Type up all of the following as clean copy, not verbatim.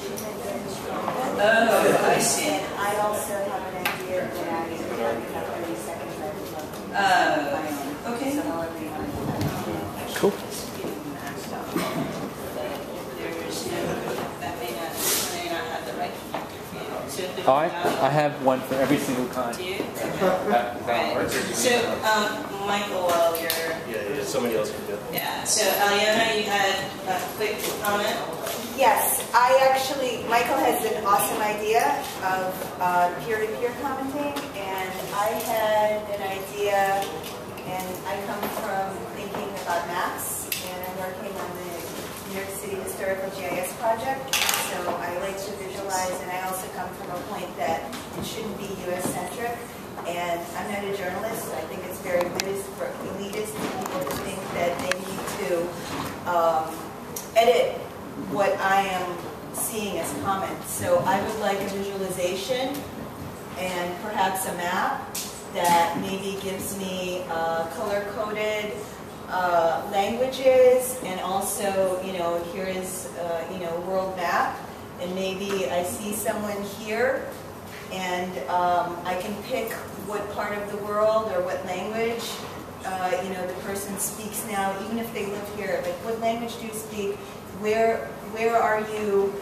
she had very strong. Oh, I see. And I also have an idea that I have 30 seconds I would love to Okay. So however you want to do that. Cool. That may not have the right. So if Oh, I have one for every single kind. Do you? That works. So, Michael, while you're... Yeah, somebody else can do it. Yeah, so Aliona, you had a quick comment? Yes, Michael has an awesome idea of peer-to-peer commenting, and I had an idea, and I come from thinking about maps, and I'm working on the New York City Historical GIS project, so I like to visualize, and I also come from a point that it shouldn't be US-centric, and I'm not a journalist. I think it's very elitist for people to think that they need to edit what I am seeing as comments. So I would like a visualization and perhaps a map that maybe gives me color-coded languages, and also, here is, world map, and maybe I see someone here, and I can pick what part of the world or what language, the person speaks now, even if they live here. Like, what language do you speak? Where are you?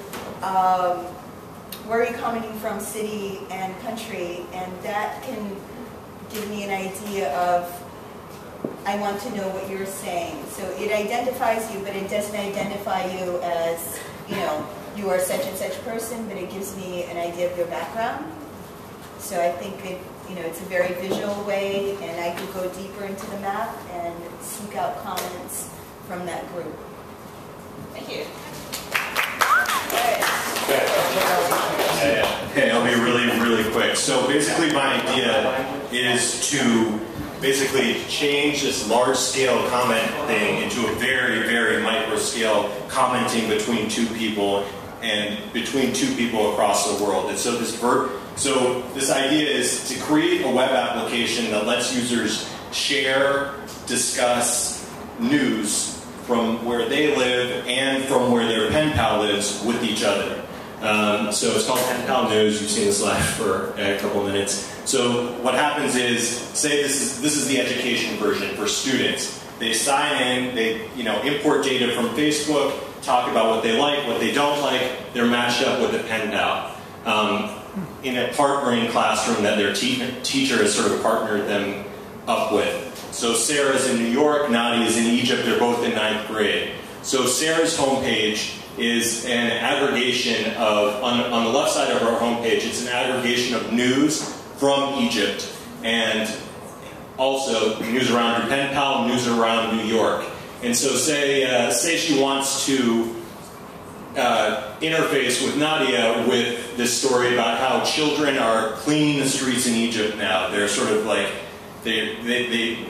Where are you commenting from, city and country? And that can give me an idea of, I want to know what you're saying. So it identifies you, but it doesn't identify you as, you are such and such person, but it gives me an idea of your background. So I think it's a very visual way, and I could go deeper into the map and seek out comments from that group. Thank you. Okay, I'll be really, really quick. So basically my idea is to basically change this large-scale comment thing into a very, very micro-scale commenting between two people and between two people across the world. And so this idea is to create a web application that lets users share, discuss news from where they live and from where their pen pal lives with each other. So it's called Pen Pal News. You've seen this live for a couple minutes. So what happens is, say this is the education version for students. They sign in, they import data from Facebook, talk about what they like, what they don't like. They're matched up with a pen pal in a partnering classroom that their teacher has sort of partnered them up with. So Sarah's in New York, Nadia's in Egypt, they're both in 9th grade. So Sarah's homepage is an aggregation of, on the left side of our homepage, it's an aggregation of news from Egypt, and also news around her pen pal, news around New York. And so say she wants to interface with Nadia with this story about how children are cleaning the streets in Egypt now. They're sort of like, they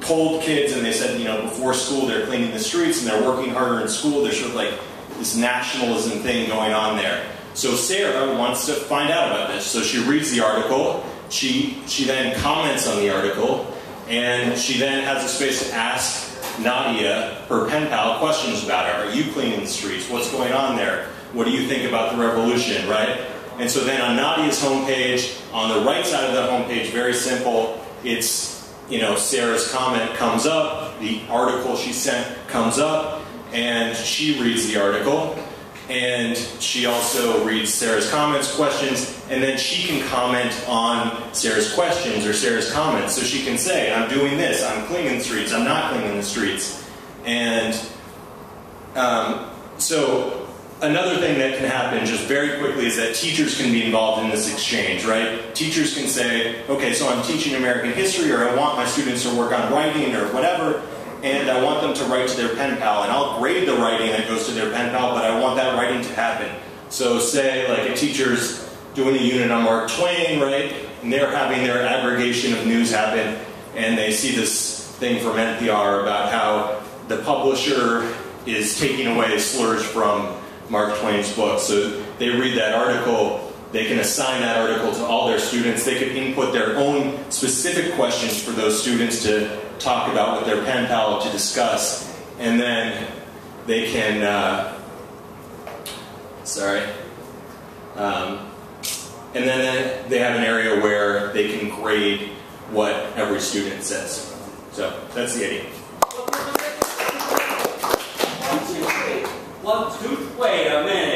polled kids and they said, before school they're cleaning the streets and they're working harder in school. There's sort of like this nationalism thing going on there. So Sarah wants to find out about this. So she reads the article, she then comments on the article, and she then has a space to ask Nadia, her pen pal, questions about it. Are you cleaning the streets? What's going on there? What do you think about the revolution, right? And so then on Nadia's homepage, on the right side of the homepage, very simple, it's, Sarah's comment comes up, the article she sent comes up, and she reads the article, and she also reads Sarah's comments, questions, and then she can comment on Sarah's questions or Sarah's comments. So she can say, I'm doing this, I'm cleaning the streets, I'm not cleaning the streets. And so another thing that can happen just very quickly is that teachers can be involved in this exchange, right? Teachers can say, okay, so I'm teaching American history, or I want my students to work on writing or whatever, and I want them to write to their pen pal, and I'll grade the writing that goes to their pen pal, but I want that writing to happen. So say like a teacher's doing a unit on Mark Twain, right? And they're having their aggregation of news happen, and they see this thing from NPR about how the publisher is taking away slurs from Mark Twain's book. So they read that article, they can assign that article to all their students, they can input their own specific questions for those students to talk about with their pen pal, to discuss, and then they can, And then they have an area where they can grade what every student says. So that's the idea. 1, 2, 3. 1, 2, wait a minute.